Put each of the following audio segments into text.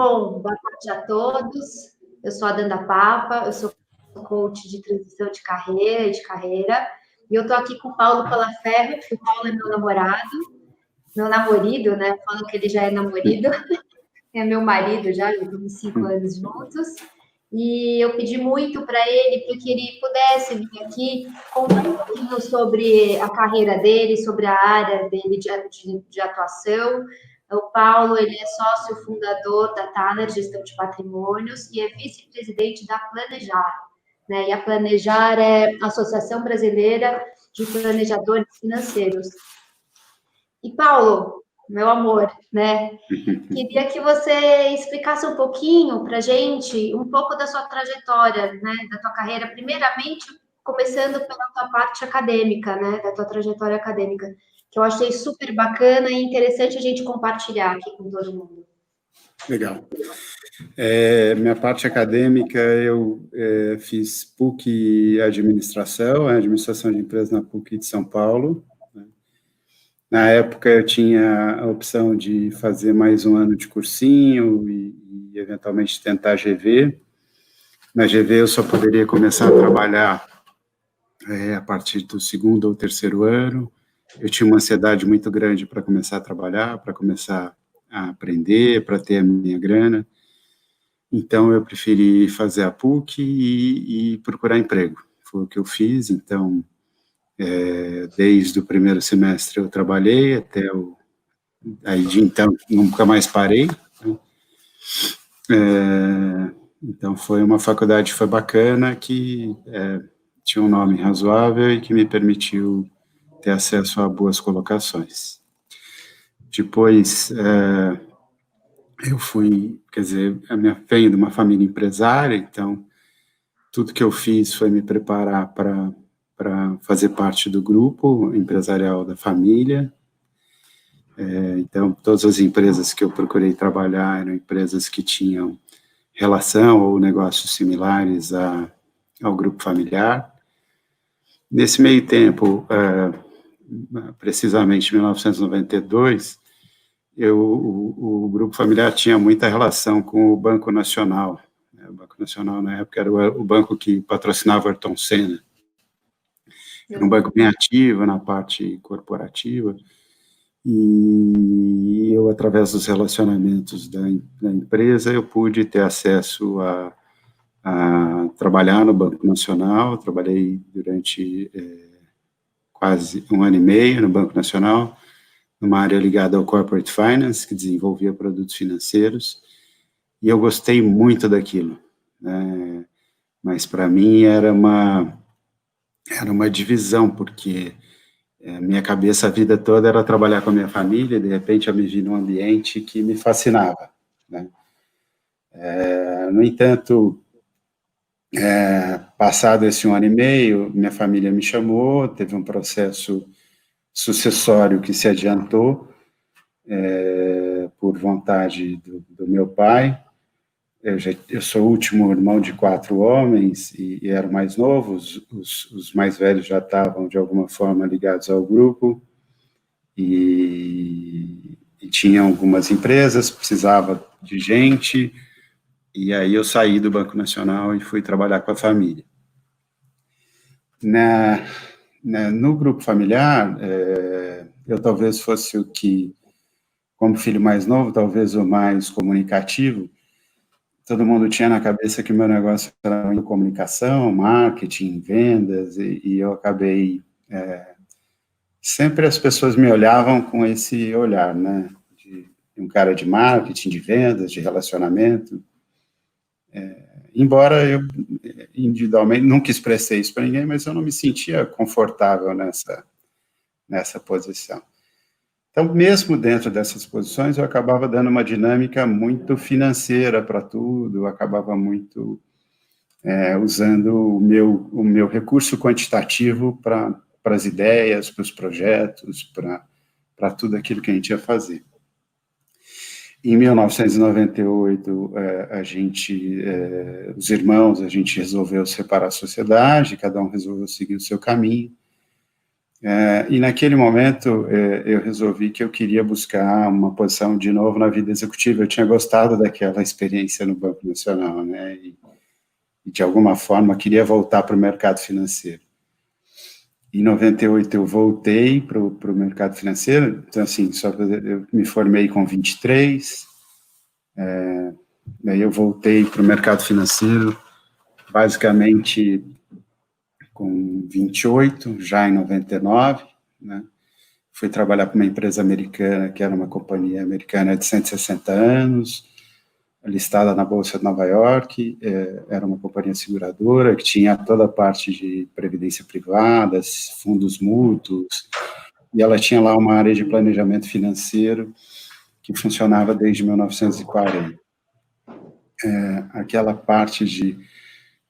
Bom, boa tarde a todos. Eu sou a Danda Papa, eu sou coach de transição de carreira, e eu tô aqui com o Paulo Palaferro, que o Paulo é meu namorado, né? Falando que ele já é namorado, é meu marido já temos 5 anos juntos. E eu pedi muito para ele que ele pudesse vir aqui contar um pouquinho sobre a carreira dele, sobre a área dele de atuação. O Paulo, ele é sócio fundador da Thaler Gestão de Patrimônios e é vice-presidente da Planejar, né? E a Planejar é a Associação Brasileira de Planejadores Financeiros. E Paulo, meu amor, né? Queria que você explicasse um pouquinho para a gente, um pouco da sua trajetória, né? Da tua carreira, primeiramente, começando pela tua parte acadêmica, né? Da tua trajetória acadêmica, que eu achei super bacana e interessante a gente compartilhar aqui com todo mundo. Legal. Minha parte acadêmica, eu fiz PUC Administração, Administração de Empresas na PUC de São Paulo. Na época, eu tinha a opção de fazer mais um ano de cursinho e eventualmente tentar GV. Na GV, eu só poderia começar a trabalhar a partir do segundo ou terceiro ano. Eu tinha uma ansiedade muito grande para começar a trabalhar, para começar a aprender, para ter a minha grana. Então, eu preferi fazer a PUC e procurar emprego. Foi o que eu fiz. Então, desde o primeiro semestre eu trabalhei até aí de então nunca mais parei. Então, foi uma faculdade que foi bacana, que tinha um nome razoável e que me permitiu ter acesso a boas colocações. Depois, eu fui, venho de uma família empresária, então tudo que eu fiz foi me preparar para fazer parte do grupo empresarial da família. Então, todas as empresas que eu procurei trabalhar eram empresas que tinham relação ou negócios similares ao grupo familiar. Nesse meio tempo, precisamente em 1992, o grupo familiar tinha muita relação com o Banco Nacional. O Banco Nacional, na época, era o banco que patrocinava o Ayrton Senna. Era um banco bem ativo na parte corporativa, e eu, através dos relacionamentos da empresa, eu pude ter acesso a trabalhar no Banco Nacional. Trabalhei durante quase 1 ano e meio no Banco Nacional, numa área ligada ao Corporate Finance, que desenvolvia produtos financeiros, e eu gostei muito daquilo, né? Mas para mim era uma divisão, porque minha cabeça a vida toda era trabalhar com a minha família, e de repente eu me vi num ambiente que me fascinava, né? No entanto, passado esse 1 ano e meio, minha família me chamou, teve um processo sucessório que se adiantou, por vontade do meu pai. Eu sou o último irmão de 4 homens e era o mais novo. Os mais velhos já estavam, de alguma forma, ligados ao grupo e tinham algumas empresas, precisava de gente, e aí eu saí do Banco Nacional e fui trabalhar com a família. No grupo familiar, eu talvez fosse o que, como filho mais novo, talvez o mais comunicativo. Todo mundo tinha na cabeça que o meu negócio era comunicação, marketing, vendas, e eu acabei... sempre as pessoas me olhavam com esse olhar, né? De um cara de marketing, de vendas, de relacionamento. Embora eu, individualmente, nunca expressei isso para ninguém, mas eu não me sentia confortável nessa posição. Então, mesmo dentro dessas posições, eu acabava dando uma dinâmica muito financeira para tudo, eu acabava muito usando o meu recurso quantitativo para as ideias, para os projetos, para tudo aquilo que a gente ia fazer. Em 1998, os irmãos, a gente resolveu separar a sociedade, cada um resolveu seguir o seu caminho. E naquele momento eu resolvi que eu queria buscar uma posição de novo na vida executiva. Eu tinha gostado daquela experiência no Banco Nacional, né? E de alguma forma queria voltar para o mercado financeiro. Em 98 eu voltei para o mercado financeiro, então assim, eu me formei com 23, daí eu voltei para o mercado financeiro basicamente com 28, já em 99, né? Fui trabalhar para uma empresa americana, que era uma companhia americana de 160 anos, listada na Bolsa de Nova York, era uma companhia seguradora que tinha toda a parte de previdência privada, fundos mútuos, e ela tinha lá uma área de planejamento financeiro que funcionava desde 1940. Aquela parte de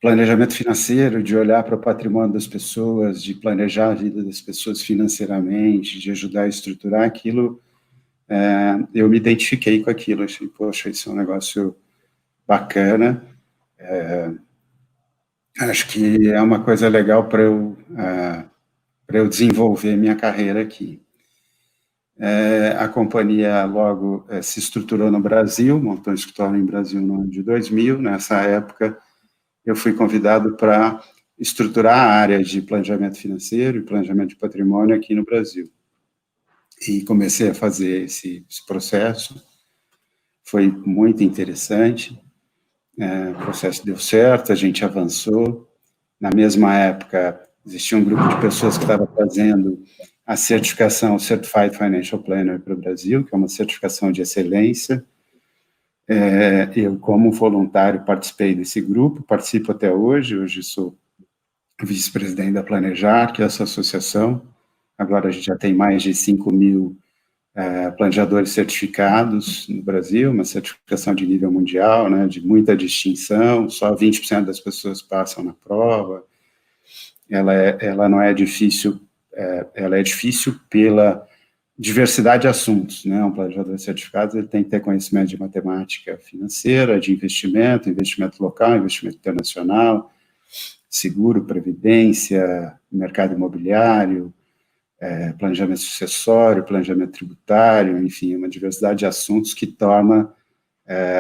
planejamento financeiro, de olhar para o patrimônio das pessoas, de planejar a vida das pessoas financeiramente, de ajudar a estruturar aquilo, eu me identifiquei com aquilo, achei, poxa, isso é um negócio bacana, acho que é uma coisa legal para eu desenvolver minha carreira aqui. A companhia logo se estruturou no Brasil, montou um escritório em Brasil no ano de 2000, nessa época eu fui convidado para estruturar a área de planejamento financeiro e planejamento de patrimônio aqui no Brasil. E comecei a fazer esse processo, foi muito interessante, o processo deu certo, a gente avançou. Na mesma época, existia um grupo de pessoas que estava fazendo a certificação Certified Financial Planner para o Brasil, que é uma certificação de excelência. Eu, como voluntário, participei desse grupo, participo até hoje sou vice-presidente da Planejar, que é essa associação. Agora a gente já tem mais de 5.000 planejadores certificados no Brasil, uma certificação de nível mundial, né, de muita distinção, só 20% das pessoas passam na prova. Ela não é difícil, ela é difícil pela diversidade de assuntos, né? Um planejador certificado ele tem que ter conhecimento de matemática financeira, de investimento local, investimento internacional, seguro, previdência, mercado imobiliário, planejamento sucessório, planejamento tributário, enfim, uma diversidade de assuntos que torna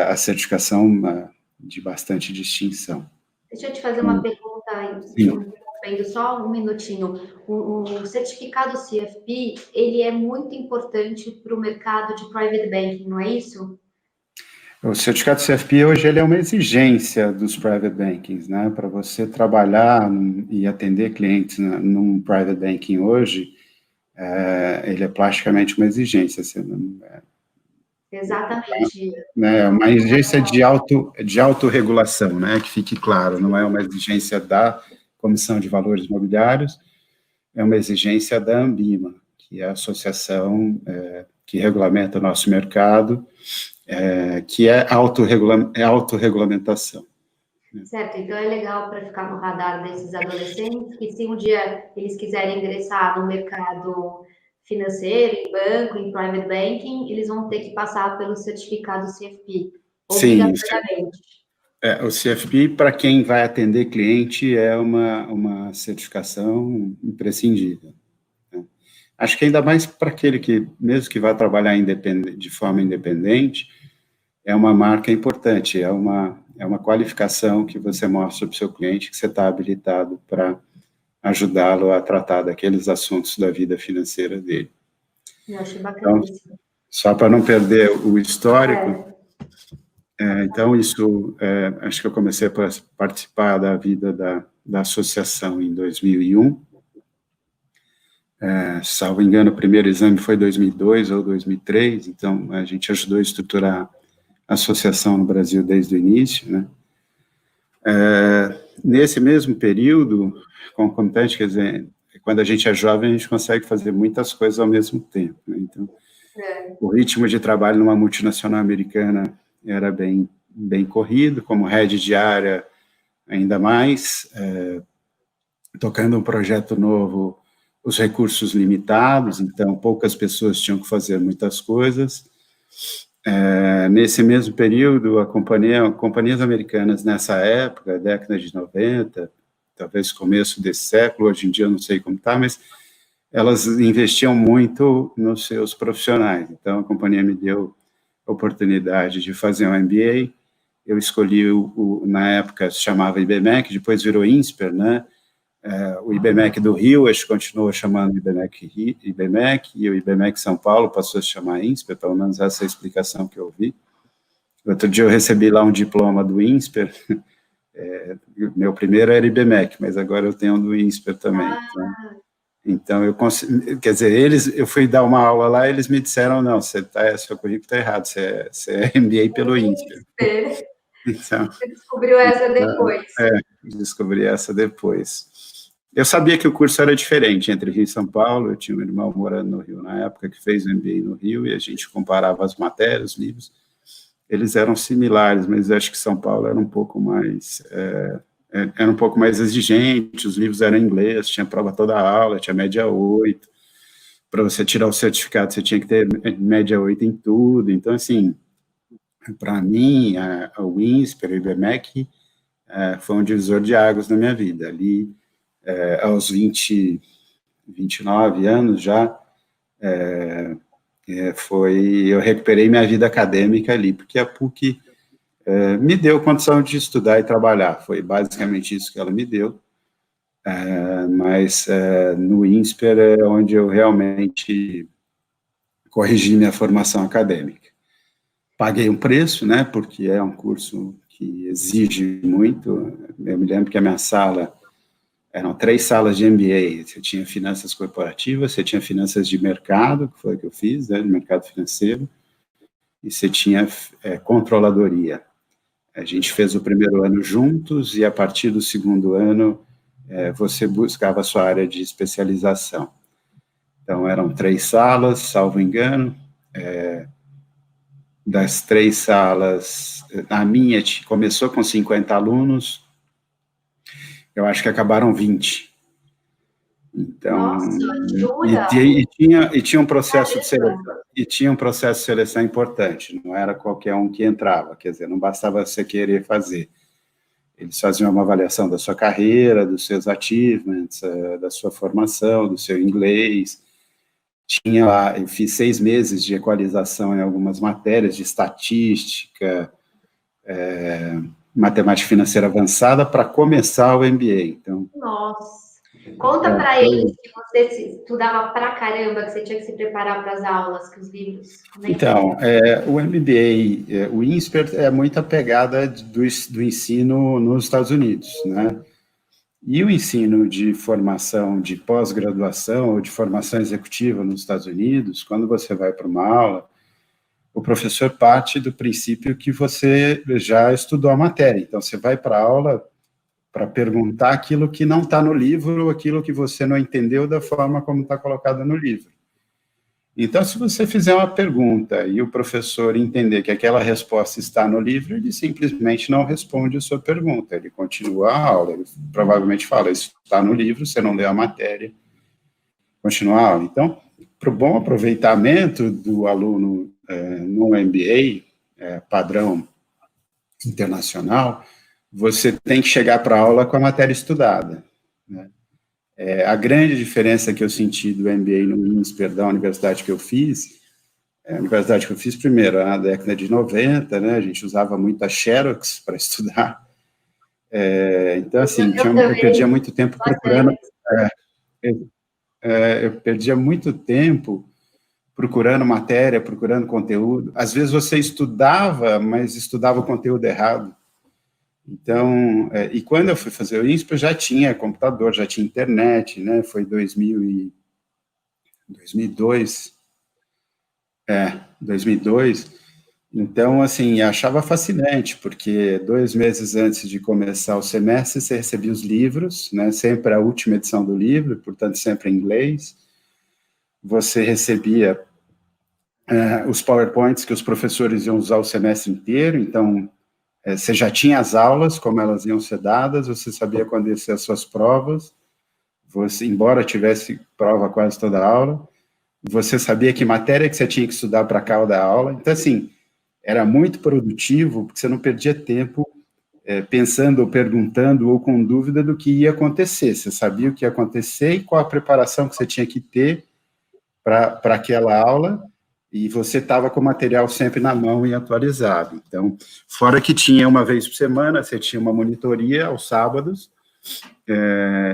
a certificação de bastante distinção. Deixa eu te fazer uma pergunta, interrompendo só um minutinho. O certificado CFP, ele é muito importante para o mercado de private banking, não é isso? O certificado CFP hoje ele é uma exigência dos private bankings, né? Para você trabalhar e atender clientes num private banking hoje, ele é praticamente uma exigência. Exatamente. É uma exigência de autorregulação, né? Que fique claro, não é uma exigência da Comissão de Valores Imobiliários, é uma exigência da Ambima, que é a associação que regulamenta o nosso mercado, que é autorregulamentação. Certo, então é legal para ficar no radar desses adolescentes, que se um dia eles quiserem ingressar no mercado financeiro, em banco, em private banking, eles vão ter que passar pelo certificado CFP, obrigatoriamente. Sim, o CFP, para quem vai atender cliente, é uma certificação imprescindível. Né? Acho que ainda mais para aquele que, mesmo que vá trabalhar de forma independente, é uma marca importante, é uma qualificação que você mostra para o seu cliente que você está habilitado para ajudá-lo a tratar daqueles assuntos da vida financeira dele. Eu achei bacana isso. Então, só para não perder o histórico, então isso, acho que eu comecei a participar da vida da associação em 2001, salvo engano, o primeiro exame foi 2002 ou 2003, então a gente ajudou a estruturar a associação no Brasil desde o início, né? Nesse mesmo período, concomitante, quer dizer, quando a gente é jovem, a gente consegue fazer muitas coisas ao mesmo tempo, né? Então, o ritmo de trabalho numa multinacional americana era bem corrido, como head de área, ainda mais, tocando um projeto novo, os recursos limitados, então poucas pessoas tinham que fazer muitas coisas. Nesse mesmo período, companhias americanas nessa época, década de 90, talvez começo desse século, hoje em dia eu não sei como está, mas elas investiam muito nos seus profissionais. Então, a companhia me deu a oportunidade de fazer um MBA. Eu escolhi, na época, se chamava IBMEC, depois virou INSPER, né? O IBMEC do Rio, acho que continuou chamando IBMEC, e o IBMEC São Paulo passou a se chamar INSPER, pelo menos essa é a explicação que eu ouvi. Outro dia eu recebi lá um diploma do INSPER, meu primeiro era IBMEC, mas agora eu tenho um do INSPER também. Então quer dizer, eu fui dar uma aula lá, eles me disseram, não, seu currículo está errado, você é MBA pelo INSPER. Então, você descobriu essa depois. Descobri essa depois. Eu sabia que o curso era diferente entre Rio e São Paulo, eu tinha um irmão morando no Rio na época, que fez o MBA no Rio, e a gente comparava as matérias, os livros, eles eram similares, mas eu acho que São Paulo era um pouco mais exigente, os livros eram em inglês, tinha prova toda a aula, tinha média 8, para você tirar o certificado você tinha que ter média 8 em tudo, então assim, para mim, o INSPER, o IBMEC, foi um divisor de águas na minha vida, ali, aos 29 anos já, eu recuperei minha vida acadêmica ali, porque a PUC me deu condição de estudar e trabalhar, foi basicamente isso que ela me deu, mas no INSPER é onde eu realmente corrigi minha formação acadêmica. Paguei um preço, né, porque é um curso que exige muito, eu me lembro que a minha sala, eram 3 salas de MBA, você tinha finanças corporativas, você tinha finanças de mercado, que foi o que eu fiz, né, de mercado financeiro, e você tinha controladoria. A gente fez o primeiro ano juntos, e a partir do segundo ano, você buscava a sua área de especialização. Então, eram 3 salas, salvo engano, das 3 salas, a minha começou com 50 alunos, eu acho que acabaram 20. Então, nossa, e tinha um processo de seleção, de seleção importante, não era qualquer um que entrava, quer dizer, não bastava você querer fazer. Eles faziam uma avaliação da sua carreira, dos seus achievements, da sua formação, do seu inglês. Tinha lá, eu fiz 6 meses de equalização em algumas matérias de estatística, matemática financeira avançada para começar o MBA. Então, nossa, conta para eles que você estudava pra caramba, que você tinha que se preparar para as aulas, que os livros. Então, o MBA, o INSPER é muito a pegada do ensino nos Estados Unidos, né? E o ensino de formação de pós-graduação ou de formação executiva nos Estados Unidos, quando você vai para uma aula, o professor parte do princípio que você já estudou a matéria. Então, você vai para a aula para perguntar aquilo que não está no livro, aquilo que você não entendeu da forma como está colocado no livro. Então, se você fizer uma pergunta e o professor entender que aquela resposta está no livro, ele simplesmente não responde a sua pergunta, ele continua a aula, ele provavelmente fala, isso está no livro, você não leu a matéria, continua a aula. Então, para o bom aproveitamento do aluno no MBA, padrão internacional, você tem que chegar para a aula com a matéria estudada, né? A grande diferença que eu senti do MBA no INSPER, da universidade que eu fiz, primeiro, na década de 90, né, a gente usava muito a Xerox para estudar, então, assim, eu perdia muito tempo procurando, eu perdia muito tempo procurando matéria, procurando conteúdo, às vezes você estudava, mas estudava o conteúdo errado. Então, e quando eu fui fazer o INSPER, já tinha computador, já tinha internet, né, foi 2002, 2002, então, assim, achava fascinante, porque 2 meses antes de começar o semestre, você recebia os livros, né, sempre a última edição do livro, portanto, sempre em inglês, você recebia os PowerPoints que os professores iam usar o semestre inteiro, então, você já tinha as aulas, como elas iam ser dadas, você sabia quando iam ser as suas provas, você, embora tivesse prova quase toda a aula, você sabia que matéria que você tinha que estudar para cada aula, então, assim, era muito produtivo, porque você não perdia tempo pensando ou perguntando ou com dúvida do que ia acontecer. Você sabia o que ia acontecer e qual a preparação que você tinha que ter para aquela aula, e você estava com o material sempre na mão e atualizado. Então, fora que tinha uma vez por semana, você tinha uma monitoria aos sábados,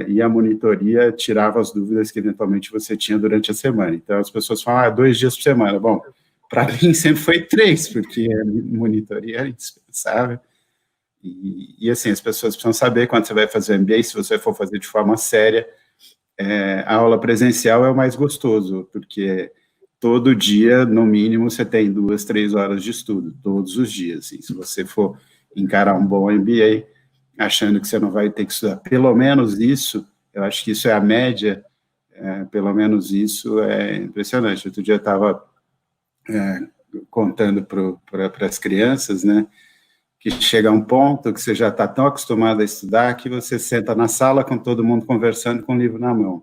e a monitoria tirava as dúvidas que eventualmente você tinha durante a semana. Então, as pessoas falam, 2 dias por semana. Bom, para mim sempre foi 3, porque a monitoria era indispensável. E assim, as pessoas precisam saber, quando você vai fazer o MBA, se você for fazer de forma séria, a aula presencial é o mais gostoso, porque todo dia, no mínimo, você tem 2, 3 horas de estudo, todos os dias. E se você for encarar um bom MBA, achando que você não vai ter que estudar, pelo menos isso, eu acho que isso é a média, pelo menos isso é impressionante. Outro dia eu estava contando para as crianças, né, que chega a um ponto que você já está tão acostumado a estudar que você senta na sala com todo mundo conversando com o livro na mão.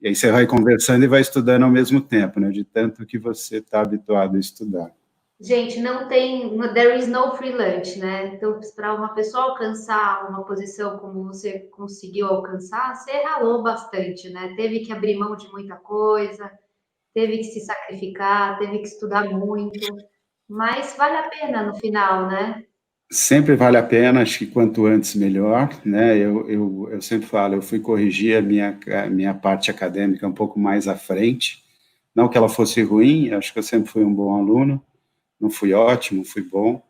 E aí você vai conversando e vai estudando ao mesmo tempo, né, de tanto que você está habituado a estudar. Gente, não tem, there is no free lunch, né? Então, para uma pessoa alcançar uma posição como você conseguiu alcançar, você ralou bastante, né? Teve que abrir mão de muita coisa, teve que se sacrificar, teve que estudar muito, mas vale a pena no final, né? Sempre vale a pena, acho que quanto antes melhor, né? Eu sempre falo, eu fui corrigir a minha parte acadêmica um pouco mais à frente, não que ela fosse ruim, acho que eu sempre fui um bom aluno, não fui ótimo, fui bom.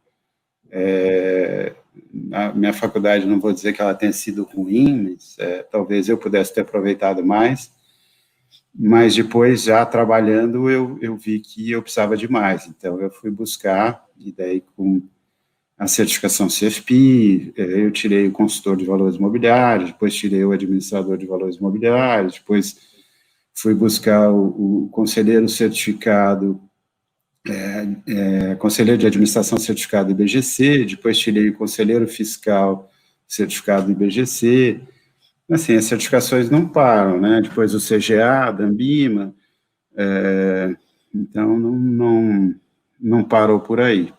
A minha faculdade, não vou dizer que ela tenha sido ruim, mas talvez eu pudesse ter aproveitado mais, mas depois, já trabalhando, eu vi que eu precisava de mais, então eu fui buscar, e daí com a certificação CFP, eu tirei o consultor de valores imobiliários, depois tirei o administrador de valores imobiliários, depois fui buscar o conselheiro certificado, conselheiro de administração certificado IBGC, depois tirei o conselheiro fiscal certificado IBGC. Assim, as certificações não param, né? Depois o CGA, da Ambima, então não parou por aí.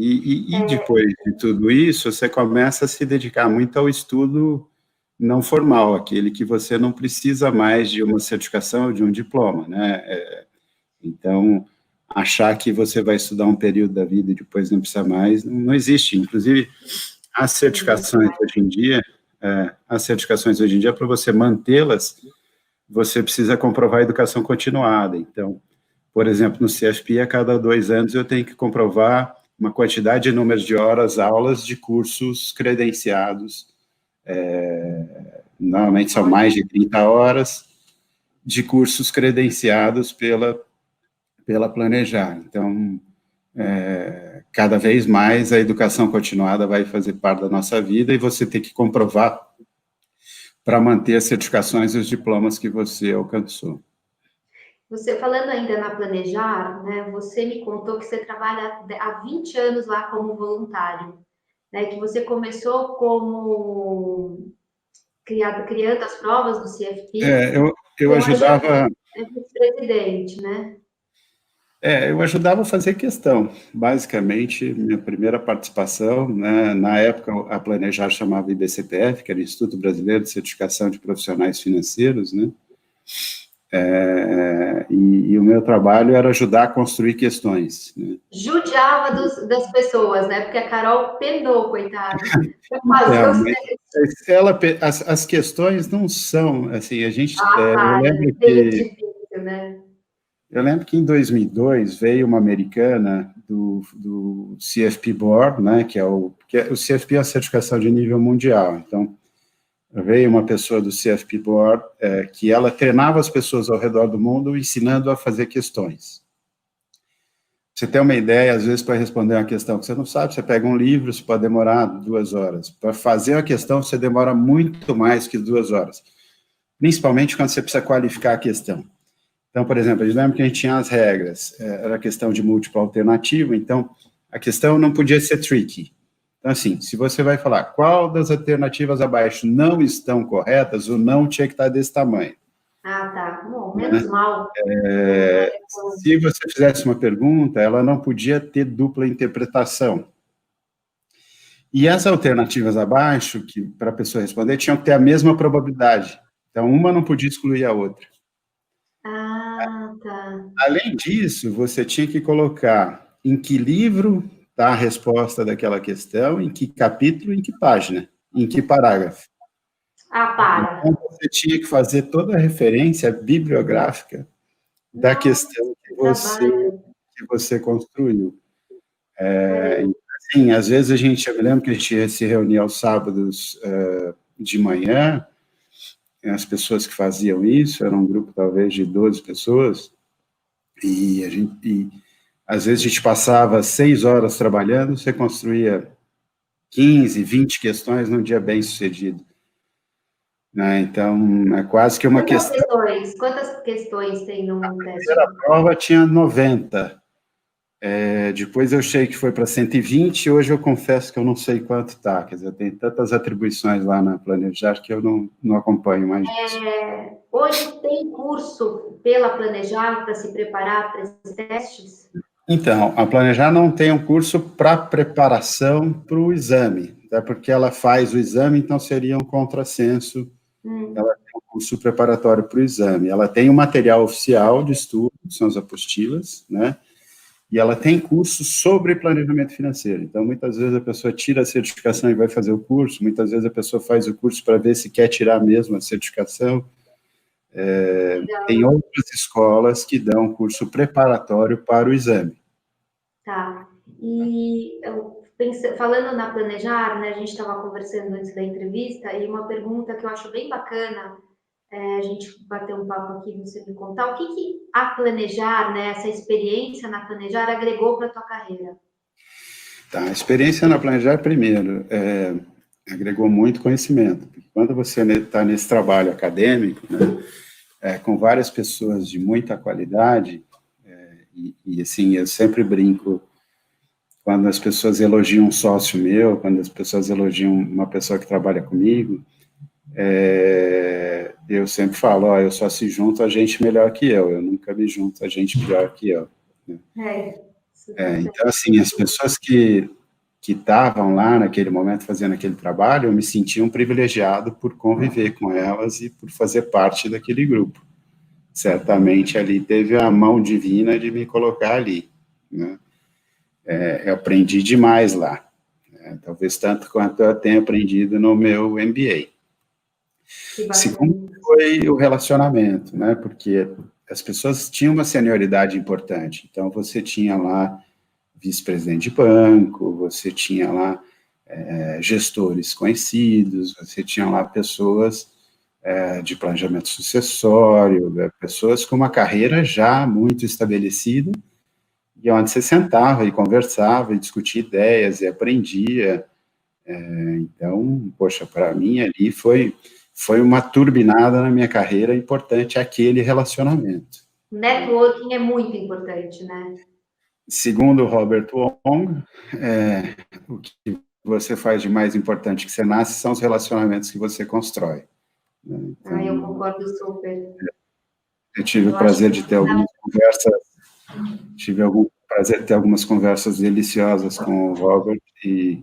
E depois de tudo isso, você começa a se dedicar muito ao estudo não formal, aquele que você não precisa mais de uma certificação ou de um diploma, né? Então, achar que você vai estudar um período da vida e depois não precisa mais, não existe. Inclusive, as certificações hoje em dia, para você mantê-las, você precisa comprovar a educação continuada. Então, por exemplo, no CFP, a cada 2 anos eu tenho que comprovar uma quantidade de números de horas, aulas de cursos credenciados, normalmente são mais de 30 horas, de cursos credenciados pela Planejar. Então, cada vez mais a educação continuada vai fazer parte da nossa vida e você tem que comprovar para manter as certificações e os diplomas que você alcançou. Você falando ainda na Planejar, né? Você me contou que você trabalha há 20 anos lá como voluntário, né? Que você começou como criando as provas do CFP. Eu ajudava. Presidente, né? Eu ajudava a fazer questão. Basicamente, minha primeira participação, né, na época a Planejar chamava IBCPF, que era o Instituto Brasileiro de Certificação de Profissionais Financeiros, né? E o meu trabalho era ajudar a construir questões, né? Judiava das pessoas, né? Porque a Carol penou, coitada. As questões não são, assim, a gente... Eu lembro que em 2002 veio uma americana do CFP Board, né, que o CFP é a certificação de nível mundial, então veio uma pessoa do CFP Board que ela treinava as pessoas ao redor do mundo ensinando a fazer questões. Você tem uma ideia, às vezes, para responder uma questão que você não sabe, você pega um livro, você pode demorar 2 horas. Para fazer uma questão, você demora muito mais que 2 horas, principalmente quando você precisa qualificar a questão. Então, por exemplo, eu lembro que a gente tinha as regras, era a questão de múltiplo alternativo, então a questão não podia ser tricky. Então, assim, se você vai falar qual das alternativas abaixo não estão corretas, o não tinha que estar desse tamanho. Ah, tá. Bom, menos mal. Se você fizesse uma pergunta, ela não podia ter dupla interpretação. E as alternativas abaixo, que para a pessoa responder, tinham que ter a mesma probabilidade. Então, uma não podia excluir a outra. Ah, tá. Além disso, você tinha que colocar em que livro está a resposta daquela questão, em que capítulo, em que página, em que parágrafo. Ah, para. Então, você tinha que fazer toda a referência bibliográfica da Nossa, questão que trabalho. que você construiu. Assim, às vezes eu me lembro que a gente ia se reunir aos sábados de manhã, as pessoas que faziam isso, era um grupo talvez de 12 pessoas, e às vezes a gente passava 6 horas trabalhando, você construía 15, 20 questões num dia bem sucedido. Né? Então, é quase que uma questão. Quantas questões tem no teste? A prova tinha 90. Depois eu achei que foi para 120, e hoje eu confesso que eu não sei quanto está. Quer dizer, tem tantas atribuições lá na Planejar que eu não acompanho mais isso. Hoje tem curso pela Planejar para se preparar para esses testes? Então, a Planejar não tem um curso para preparação para o exame, até porque ela faz o exame, então seria um contrassenso. Ela tem um curso preparatório para o exame. Ela tem um material oficial de estudo, que são as apostilas, né? E ela tem curso sobre planejamento financeiro. Então, muitas vezes a pessoa tira a certificação e vai fazer o curso, muitas vezes a pessoa faz o curso para ver se quer tirar mesmo a certificação. Tem outras escolas que dão curso preparatório para o exame. Tá. E falando na Planejar, né, a gente estava conversando antes da entrevista, e uma pergunta que eu acho bem bacana, a gente bater um papo aqui, você me contar, o que a Planejar, né, essa experiência na Planejar agregou para a tua carreira? Tá, a experiência na Planejar, primeiro, agregou muito conhecimento. Porque quando você está nesse trabalho acadêmico, né, com várias pessoas de muita qualidade, e assim, eu sempre brinco, quando as pessoas elogiam um sócio meu, quando as pessoas elogiam uma pessoa que trabalha comigo, eu sempre falo, eu só se junto a gente melhor que eu nunca me junto a gente pior que eu. Né? Então, assim, as pessoas que estavam lá naquele momento fazendo aquele trabalho, eu me sentia um privilegiado por conviver com elas e por fazer parte daquele grupo. Certamente ali teve a mão divina de me colocar ali, né? Eu aprendi demais lá, né? Talvez tanto quanto eu tenha aprendido no meu MBA. Segundo foi o relacionamento, né? Porque as pessoas tinham uma senioridade importante, então você tinha lá vice-presidente de banco, você tinha lá gestores conhecidos, você tinha lá pessoas de planejamento sucessório, pessoas com uma carreira já muito estabelecida, e onde você sentava e conversava e discutia ideias e aprendia. Então, poxa, para mim ali foi uma turbinada na minha carreira importante aquele relacionamento. Networking é muito importante, né? Segundo Robert Wong, o que você faz de mais importante que você nasce são os relacionamentos que você constrói. Então, eu concordo super. Eu tive o prazer de ter algumas conversas deliciosas com o Robert, e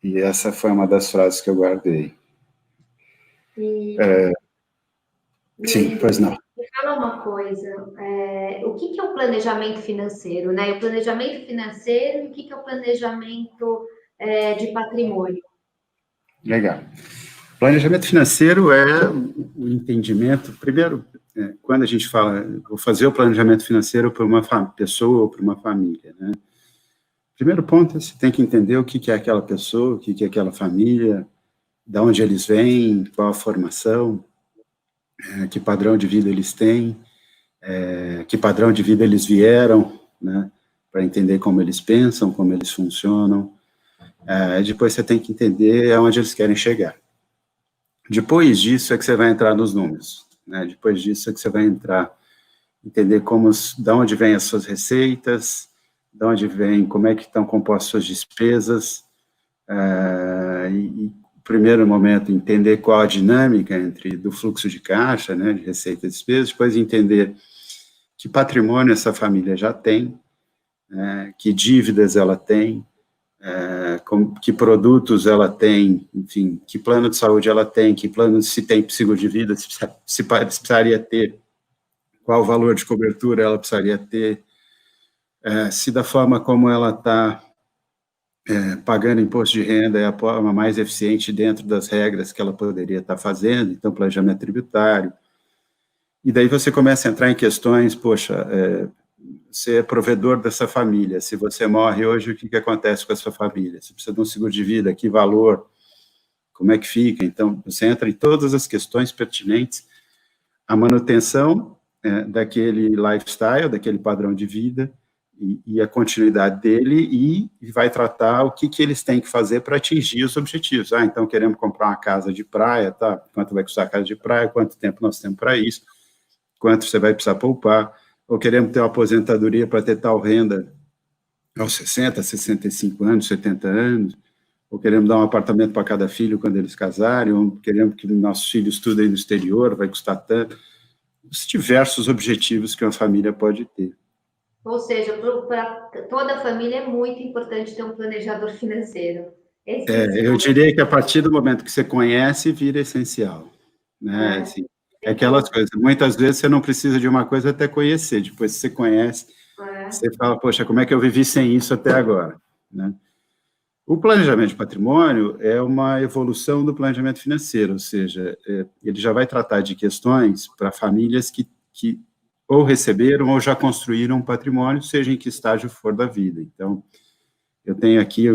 essa foi uma das frases que eu guardei. Sim, pois não. Me fala uma coisa, o que é o planejamento financeiro, né? O planejamento financeiro e o que é o planejamento de patrimônio? Legal. Planejamento financeiro é o entendimento, primeiro, quando a gente fala, vou fazer o planejamento financeiro para uma pessoa ou para uma família, né? Primeiro ponto, você tem que entender o que é aquela pessoa, o que é aquela família, de onde eles vêm, qual a formação, que padrão de vida eles têm, que padrão de vida eles vieram, né, para entender como eles pensam, como eles funcionam. Depois você tem que entender aonde eles querem chegar. Depois disso é que você vai entrar nos números, né? Depois disso é que você vai entender de onde vêm as suas receitas, de onde vem, como é que estão compostas suas despesas, e primeiro momento, entender qual a dinâmica do fluxo de caixa, né, de receita e despesas, depois entender que patrimônio essa família já tem, né, que dívidas ela tem, que produtos ela tem, enfim, que plano de saúde ela tem, que plano, se tem seguro de vida, se precisaria ter, qual o valor de cobertura ela precisaria ter, se da forma como ela está pagando imposto de renda é a forma mais eficiente dentro das regras que ela poderia estar fazendo, então planejamento tributário. E daí você começa a entrar em questões, poxa, você é provedor dessa família, se você morre hoje, o que acontece com a sua família? Você precisa de um seguro de vida, que valor, como é que fica? Então, você entra em todas as questões pertinentes à manutenção daquele lifestyle, daquele padrão de vida, e a continuidade dele, e vai tratar o que eles têm que fazer para atingir os objetivos. Então, queremos comprar uma casa de praia, tá? Quanto vai custar a casa de praia, quanto tempo nós temos para isso, quanto você vai precisar poupar, ou queremos ter uma aposentadoria para ter tal renda aos 60, 65 anos, 70 anos, ou queremos dar um apartamento para cada filho quando eles casarem, ou queremos que nossos filhos estudem no exterior, vai custar tanto. Os diversos objetivos que uma família pode ter. Ou seja, para toda a família é muito importante ter um planejador financeiro. Eu diria que a partir do momento que você conhece, vira essencial. Né? Assim, aquelas coisas. Muitas vezes você não precisa de uma coisa até conhecer. Depois que você conhece, você fala, poxa, como é que eu vivi sem isso até agora? Né? O planejamento de patrimônio é uma evolução do planejamento financeiro, ou seja, ele já vai tratar de questões para famílias que ou receberam ou já construíram um patrimônio, seja em que estágio for da vida. Então, eu tenho aqui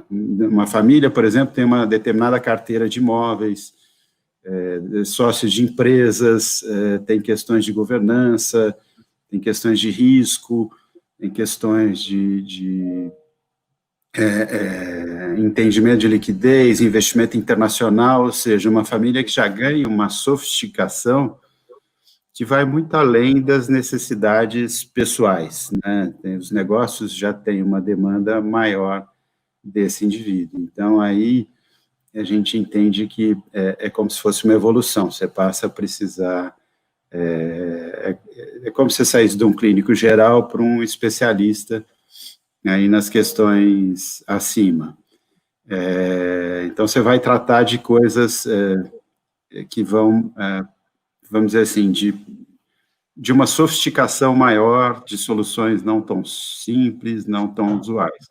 uma família, por exemplo, tem uma determinada carteira de imóveis, sócios de empresas, tem questões de governança, tem questões de risco, tem questões de entendimento de liquidez, investimento internacional, ou seja, uma família que já ganha uma sofisticação que vai muito além das necessidades pessoais, né? Os negócios já têm uma demanda maior desse indivíduo. Então, aí a gente entende que é como se fosse uma evolução, você passa a precisar... É como se você saísse de um clínico geral para um especialista aí nas questões acima. Então, você vai tratar de coisas que vão... vamos dizer assim, de uma sofisticação maior, de soluções não tão simples, não tão usuais.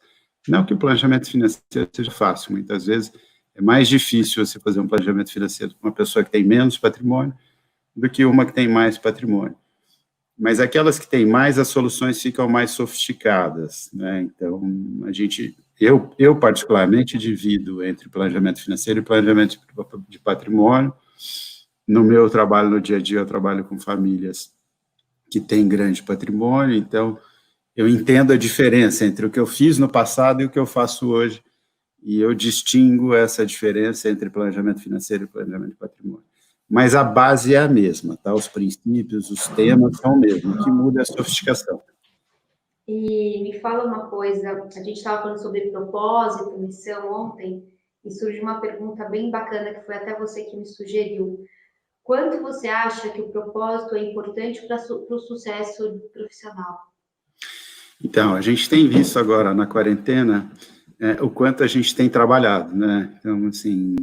Não que o planejamento financeiro seja fácil, muitas vezes é mais difícil você fazer um planejamento financeiro com uma pessoa que tem menos patrimônio do que uma que tem mais patrimônio. Mas aquelas que têm mais, as soluções ficam mais sofisticadas, né? Então, eu particularmente divido entre planejamento financeiro e planejamento de patrimônio. No meu trabalho, no dia a dia, eu trabalho com famílias que têm grande patrimônio, então eu entendo a diferença entre o que eu fiz no passado e o que eu faço hoje, e eu distingo essa diferença entre planejamento financeiro e planejamento de patrimônio. Mas a base é a mesma, tá? Os princípios, os temas são os mesmos, o que muda é a sofisticação. E me fala uma coisa, a gente estava falando sobre propósito, missão ontem, e surgiu uma pergunta bem bacana, que foi até você que me sugeriu. Quanto você acha que o propósito é importante para o sucesso profissional? Então, a gente tem visto agora na quarentena o quanto a gente tem trabalhado, né? Então, assim,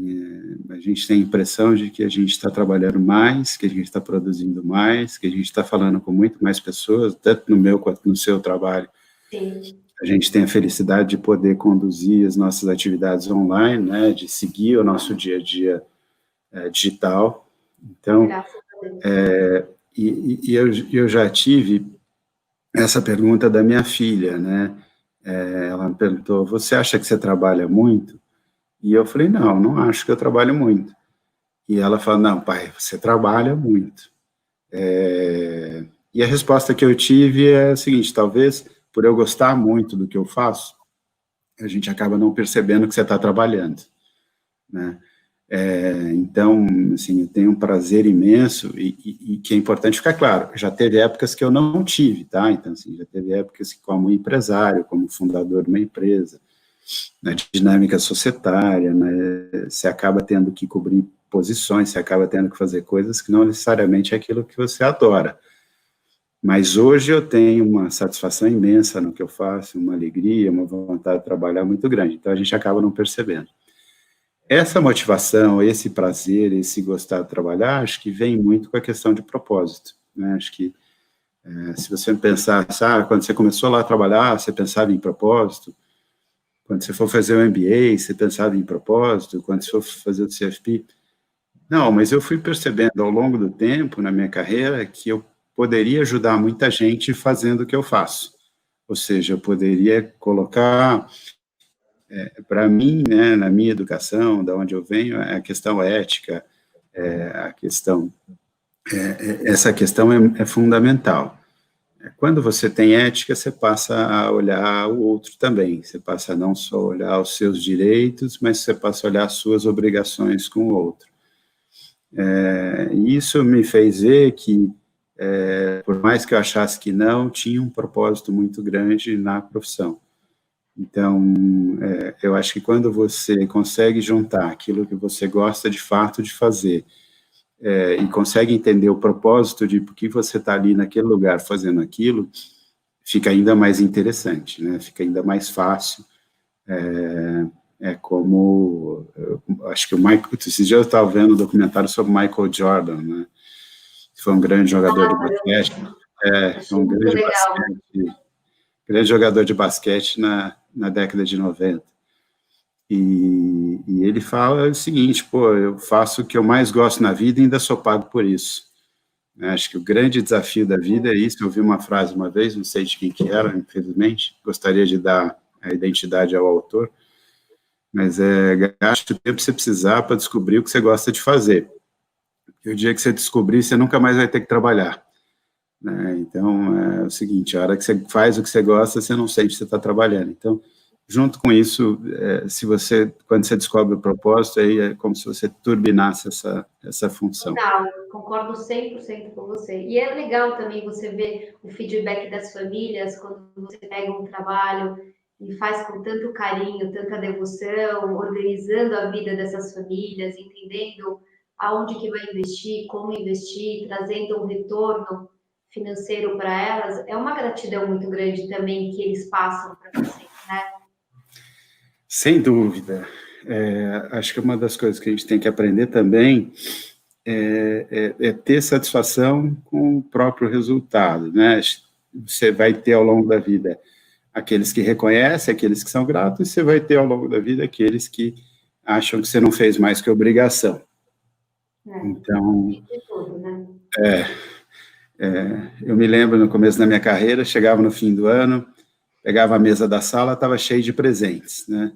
a gente tem a impressão de que a gente está trabalhando mais, que a gente está produzindo mais, que a gente está falando com muito mais pessoas, tanto no meu quanto no seu trabalho. Sim. A gente tem a felicidade de poder conduzir as nossas atividades online, né? De seguir o nosso dia a dia digital. Então, eu já tive essa pergunta da minha filha, né? Ela me perguntou, você acha que você trabalha muito? E eu falei, não acho que eu trabalho muito. E ela falou, não, pai, você trabalha muito. E a resposta que eu tive é a seguinte, talvez por eu gostar muito do que eu faço, a gente acaba não percebendo que você está trabalhando, né? Então, assim, eu tenho um prazer imenso e que é importante ficar claro, já teve épocas que eu não tive, tá? Então, assim, já teve épocas que como empresário, como fundador de uma empresa, na dinâmica societária, né, você acaba tendo que cobrir posições, você acaba tendo que fazer coisas que não necessariamente é aquilo que você adora. Mas hoje eu tenho uma satisfação imensa no que eu faço, uma alegria, uma vontade de trabalhar muito grande. Então, a gente acaba não percebendo. Essa motivação, esse prazer, esse gostar de trabalhar, acho que vem muito com a questão de propósito, né? Acho que, se você pensar, quando você começou lá a trabalhar, você pensava em propósito, quando você for fazer o MBA, você pensava em propósito, quando você for fazer o CFP. Não, mas eu fui percebendo ao longo do tempo, na minha carreira, que eu poderia ajudar muita gente fazendo o que eu faço. Ou seja, eu poderia colocar, para mim, né, na minha educação, da onde eu venho, a questão ética, a questão, essa questão é fundamental. Quando você tem ética, você passa a olhar o outro também. Você passa a não só olhar os seus direitos, mas você passa a olhar as suas obrigações com o outro. Isso me fez ver que, por mais que eu achasse que não, tinha um propósito muito grande na profissão. Então, eu acho que quando você consegue juntar aquilo que você gosta de fato de fazer, e consegue entender o propósito de por que você está ali naquele lugar fazendo aquilo, fica ainda mais interessante, né? Fica ainda mais fácil. Como, acho que esses dias eu estava vendo um documentário sobre Michael Jordan, né? Que foi um grande jogador de basquete, foi um grande jogador de basquete na década de 90. E ele fala o seguinte, eu faço o que eu mais gosto na vida e ainda sou pago por isso. Acho que o grande desafio da vida é isso. Eu ouvi uma frase uma vez, não sei de quem que era, infelizmente, gostaria de dar a identidade ao autor, mas gaste o tempo que você precisar para descobrir o que você gosta de fazer. E o dia que você descobrir, você nunca mais vai ter que trabalhar. Né? Então, é o seguinte, a hora que você faz o que você gosta, você não sente que você está trabalhando. Então, junto com isso, quando você descobre o propósito, aí é como se você turbinasse essa função. Não, concordo 100% com você. E é legal também você ver o feedback das famílias quando você pega um trabalho e faz com tanto carinho, tanta devoção, organizando a vida dessas famílias, entendendo aonde que vai investir, como investir, trazendo um retorno financeiro para elas. É uma gratidão muito grande também que eles passam para você, né? Sem dúvida. Acho que uma das coisas que a gente tem que aprender também é ter satisfação com o próprio resultado, né? Você vai ter ao longo da vida aqueles que reconhecem, aqueles que são gratos, e você vai ter ao longo da vida aqueles que acham que você não fez mais que obrigação. Então, tudo, né? Eu me lembro no começo da minha carreira, chegava no fim do ano, pegava a mesa da sala, estava cheio de presentes, né?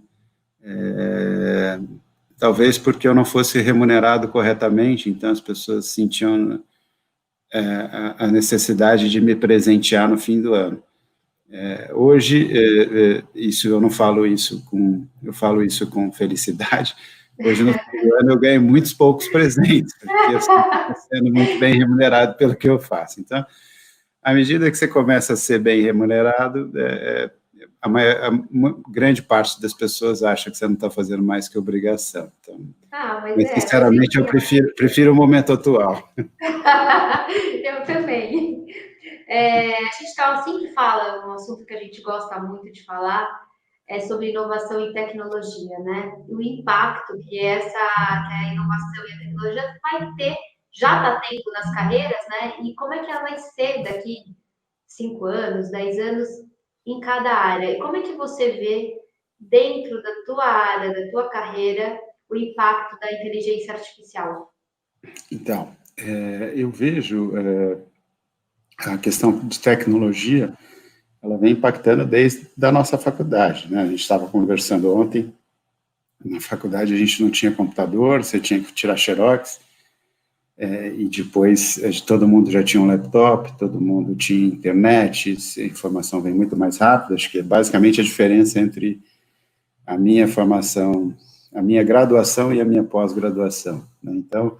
Talvez porque eu não fosse remunerado corretamente, então as pessoas sentiam a necessidade de me presentear no fim do ano. Hoje, isso eu não falo isso eu falo isso com felicidade. Hoje, no fim do ano, eu ganho muitos poucos presentes, porque eu estou sendo muito bem remunerado pelo que eu faço. Então, à medida que você começa a ser bem remunerado, a grande parte das pessoas acha que você não está fazendo mais que obrigação. Então, mas sinceramente, eu prefiro o momento atual. Eu também. A gente sempre fala, um assunto que a gente gosta muito de falar, é sobre inovação e tecnologia, né? O impacto que a inovação e a tecnologia vai ter, já está tendo nas carreiras, né? E como é que ela vai ser daqui 5 anos, 10 anos em cada área? E como é que você vê dentro da tua área, da tua carreira, o impacto da inteligência artificial? Então, eu vejo a questão de tecnologia, ela vem impactando desde a nossa faculdade, né? A gente estava conversando ontem, na faculdade a gente não tinha computador, você tinha que tirar xerox, e depois todo mundo já tinha um laptop, todo mundo tinha internet, a informação vem muito mais rápido. Acho que é basicamente a diferença entre a minha formação, a minha graduação e a minha pós-graduação, né? Então,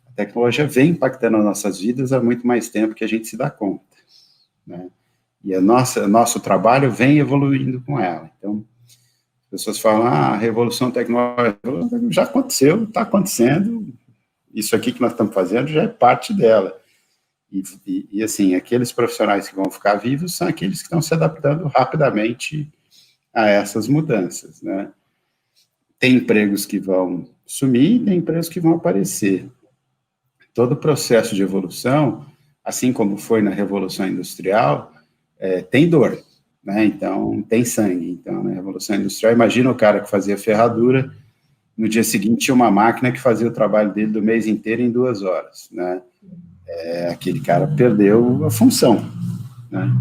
a tecnologia vem impactando as nossas vidas há muito mais tempo que a gente se dá conta, né? E nosso trabalho vem evoluindo com ela. Então, as pessoas falam, a revolução tecnológica já aconteceu, está acontecendo, isso aqui que nós estamos fazendo já é parte dela. E, assim, aqueles profissionais que vão ficar vivos são aqueles que estão se adaptando rapidamente a essas mudanças, né? Tem empregos que vão sumir, tem empregos que vão aparecer. Todo o processo de evolução, assim como foi na Revolução Industrial, tem dor, né? Então, tem sangue. Então, na Revolução Industrial, imagina o cara que fazia ferradura, no dia seguinte tinha uma máquina que fazia o trabalho dele do mês inteiro em 2 horas, né? Aquele cara perdeu a função, né?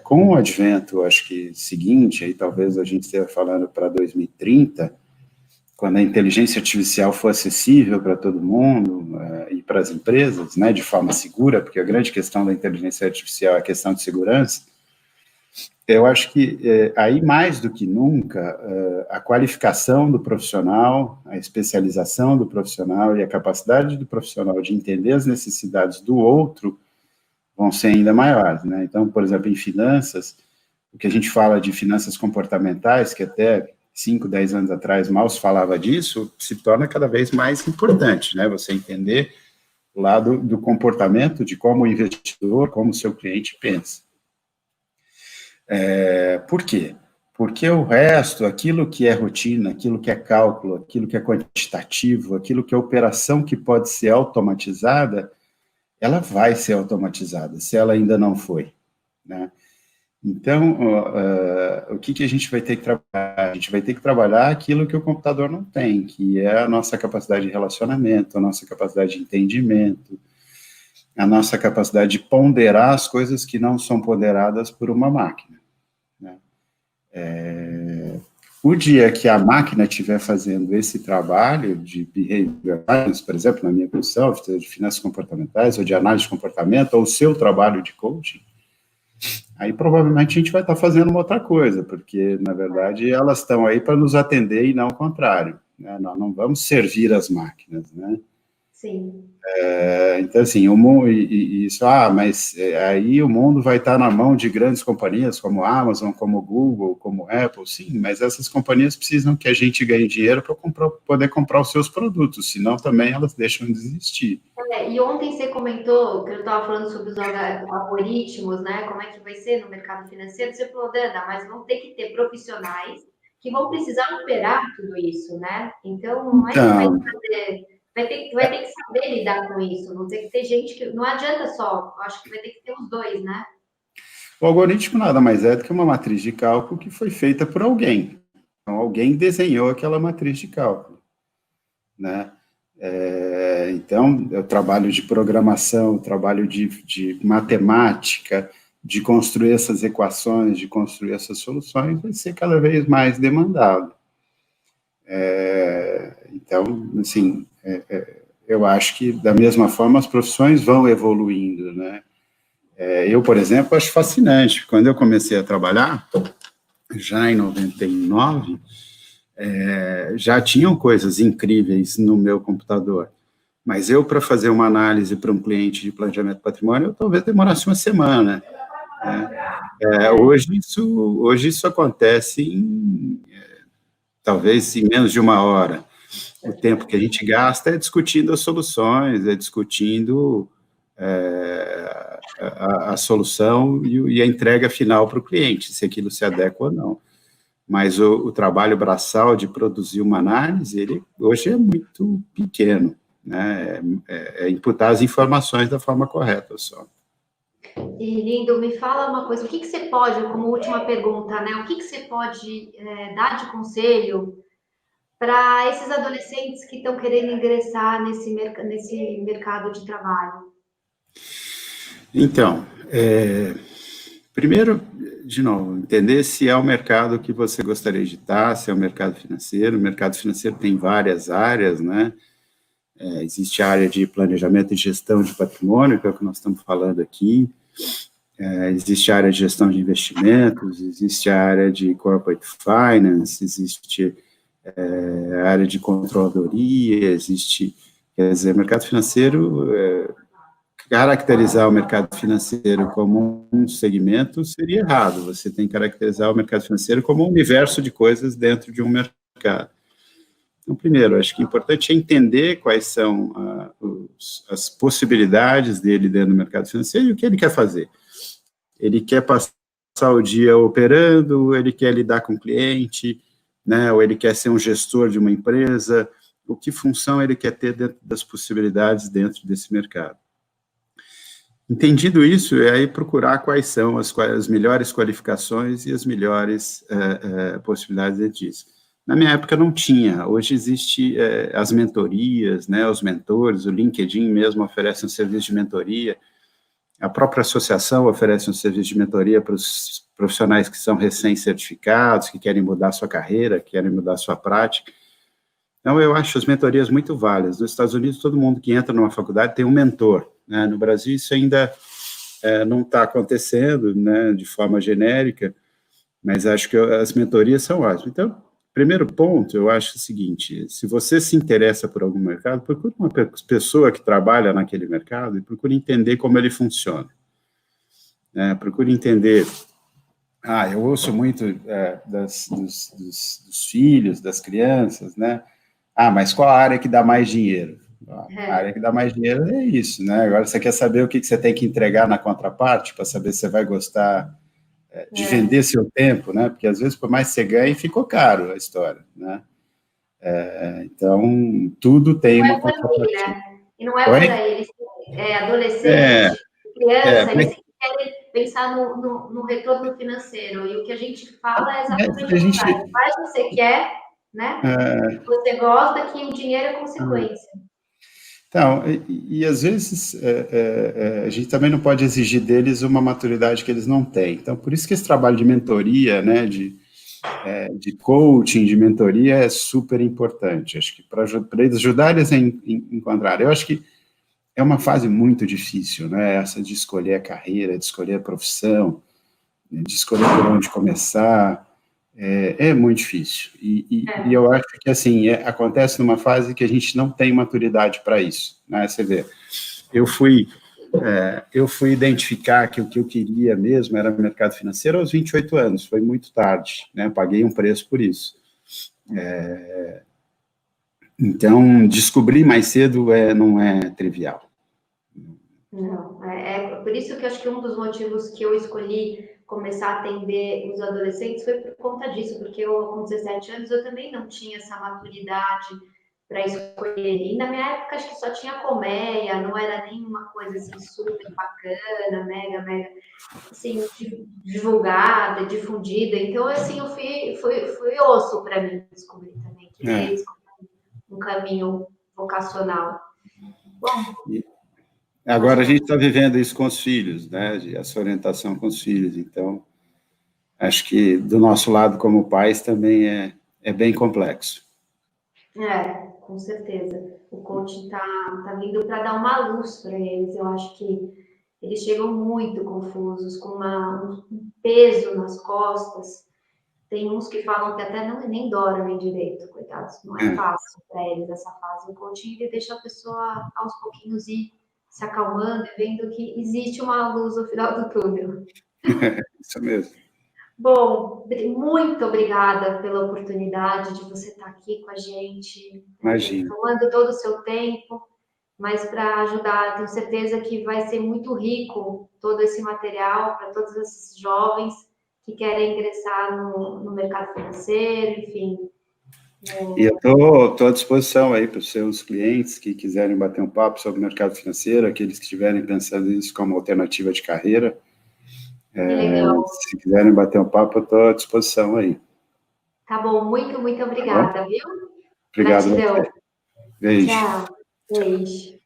Com o advento, acho que seguinte, aí talvez a gente esteja falando para 2030, quando a inteligência artificial for acessível para todo mundo e para as empresas, né, de forma segura, porque a grande questão da inteligência artificial é a questão de segurança, eu acho que aí mais do que nunca a qualificação do profissional, a especialização do profissional e a capacidade do profissional de entender as necessidades do outro vão ser ainda maiores, né? Então, por exemplo, em finanças, o que a gente fala de finanças comportamentais, que até 5, 10 anos atrás mal se falava disso, se torna cada vez mais importante, né? Você entender o lado do comportamento, de como o investidor, como o seu cliente pensa. Por quê? Porque o resto, aquilo que é rotina, aquilo que é cálculo, aquilo que é quantitativo, aquilo que é operação que pode ser automatizada, ela vai ser automatizada, se ela ainda não foi, né? Então, o que a gente vai ter que trabalhar? A gente vai ter que trabalhar aquilo que o computador não tem, que é a nossa capacidade de relacionamento, a nossa capacidade de entendimento, a nossa capacidade de ponderar as coisas que não são ponderadas por uma máquina, né? O dia que a máquina estiver fazendo esse trabalho de behavior science, por exemplo, na minha profissão, de finanças comportamentais, ou de análise de comportamento, ou o seu trabalho de coaching, aí provavelmente a gente vai estar fazendo uma outra coisa, porque, na verdade, elas estão aí para nos atender e não o contrário, né? Nós não vamos servir as máquinas, né? Sim. Então, assim, o mundo, mas aí o mundo vai estar na mão de grandes companhias como a Amazon, como o Google, como a Apple, sim, mas essas companhias precisam que a gente ganhe dinheiro para poder comprar os seus produtos, senão também elas deixam de existir. E ontem você comentou, que eu estava falando sobre os algoritmos, né? Como é que vai ser no mercado financeiro? Você falou, Dana, mas vão ter que ter profissionais que vão precisar operar tudo isso, né? Então, não é que vai fazer... Vai ter que saber lidar com isso, não tem que ter gente que... Não adianta só, eu acho que vai ter que ter os dois, né? O algoritmo nada mais é do que uma matriz de cálculo que foi feita por alguém. Então, alguém desenhou aquela matriz de cálculo, né? Então, o trabalho de programação, o trabalho de matemática, de construir essas equações, de construir essas soluções, vai ser cada vez mais demandado. Então, assim, eu acho que, da mesma forma, as profissões vão evoluindo, né? Eu, por exemplo, acho fascinante. Quando eu comecei a trabalhar, já em 99, já tinham coisas incríveis no meu computador. Mas eu, para fazer uma análise para um cliente de planejamento de patrimônio, eu talvez demorasse uma semana, né? Hoje isso acontece talvez em menos de uma hora. O tempo que a gente gasta é discutindo as soluções, é discutindo a solução e a entrega final para o cliente, se aquilo se adequa ou não. Mas o trabalho braçal de produzir uma análise, ele hoje é muito pequeno, né? Imputar as informações da forma correta só. E, Lindo, me fala uma coisa, o que você pode, como última pergunta, né? O que você pode dar de conselho para esses adolescentes que estão querendo ingressar nesse mercado de trabalho? Então, primeiro, de novo, entender se é o mercado que você gostaria de estar, se é o mercado financeiro. O mercado financeiro tem várias áreas, né? Existe a área de planejamento e gestão de patrimônio, que é o que nós estamos falando aqui. Existe a área de gestão de investimentos, existe a área de corporate finance, existe a área de controladoria, quer dizer, mercado financeiro, caracterizar o mercado financeiro como um segmento seria errado. Você tem que caracterizar o mercado financeiro como um universo de coisas dentro de um mercado. Então, primeiro, acho que é importante entender quais são as possibilidades dele dentro do mercado financeiro e o que ele quer fazer. Ele quer passar o dia operando, ele quer lidar com o cliente, né, ou ele quer ser um gestor de uma empresa, que função ele quer ter dentro das possibilidades dentro desse mercado. Entendido isso, é aí procurar quais são as melhores qualificações e as melhores possibilidades dentro disso. Na minha época não tinha, hoje existe as mentorias, né, os mentores, o LinkedIn mesmo oferece um serviço de mentoria, a própria associação oferece um serviço de mentoria para os profissionais que são recém-certificados, que querem mudar sua carreira, que querem mudar sua prática. Então, eu acho as mentorias muito válidas. Nos Estados Unidos, todo mundo que entra numa faculdade tem um mentor, né? No Brasil, isso ainda não está acontecendo, né, de forma genérica, mas acho que as mentorias são ótimas. Então, primeiro ponto, eu acho o seguinte, se você se interessa por algum mercado, procure uma pessoa que trabalha naquele mercado e procure entender como ele funciona. Né? Procure entender... eu ouço muito dos filhos, das crianças, né? Mas qual a área que dá mais dinheiro? A área que dá mais dinheiro é isso, né? Agora, você quer saber o que você tem que entregar na contraparte para saber se você vai gostar de vender seu tempo, né? Porque, às vezes, por mais que você ganhe, ficou caro a história, né? Então, tudo tem uma contrapartida. Né? E não é para eles, adolescente, criança, eles querem pensar no retorno financeiro, e o que a gente fala é exatamente o contrário. Faz o que você quer, né? Você gosta, que o dinheiro é consequência. Então, e às vezes a gente também não pode exigir deles uma maturidade que eles não têm. Então, por isso que esse trabalho de mentoria, né, de coaching, de mentoria, é super importante. Acho que para eles ajudar eles a encontrar. Eu acho que é uma fase muito difícil, né, essa de escolher a carreira, de escolher a profissão, de escolher por onde começar. É muito difícil, e eu acho que, assim, acontece numa fase que a gente não tem maturidade para isso, né, você vê, eu fui identificar que o que eu queria mesmo era o mercado financeiro aos 28 anos, foi muito tarde, né, paguei um preço por isso, então, descobrir mais cedo não é trivial. Não, por isso que eu acho que um dos motivos que eu escolhi começar a atender os adolescentes foi por conta disso, porque eu, com 17 anos, eu também não tinha essa maturidade para escolher. E na minha época, acho que só tinha colmeia, não era nenhuma coisa assim super bacana, mega, assim, divulgada, difundida. Então, assim, eu fui osso para mim descobrir também, que um caminho vocacional. Bom... Agora a gente está vivendo isso com os filhos, né, essa orientação com os filhos, então, acho que do nosso lado como pais também é bem complexo. Com certeza. O coaching tá vindo para dar uma luz para eles, eu acho que eles chegam muito confusos, com um peso nas costas, tem uns que falam que até nem dormem direito, coitados, não é fácil para eles essa fase. O coaching, ele deixa a pessoa aos pouquinhos ir se acalmando e vendo que existe uma luz no final do túnel. Isso mesmo. Bom, muito obrigada pela oportunidade de você estar aqui com a gente. Imagina. Tomando todo o seu tempo, mas para ajudar, tenho certeza que vai ser muito rico todo esse material para todos esses jovens que querem ingressar no mercado financeiro, enfim. E eu estou à disposição aí para os seus clientes que quiserem bater um papo sobre o mercado financeiro, aqueles que estiverem pensando nisso como alternativa de carreira. Se quiserem bater um papo, eu estou à disposição aí. Tá bom, muito obrigada, viu? Obrigado. Gratidão. Beijo. Tchau. Beijo.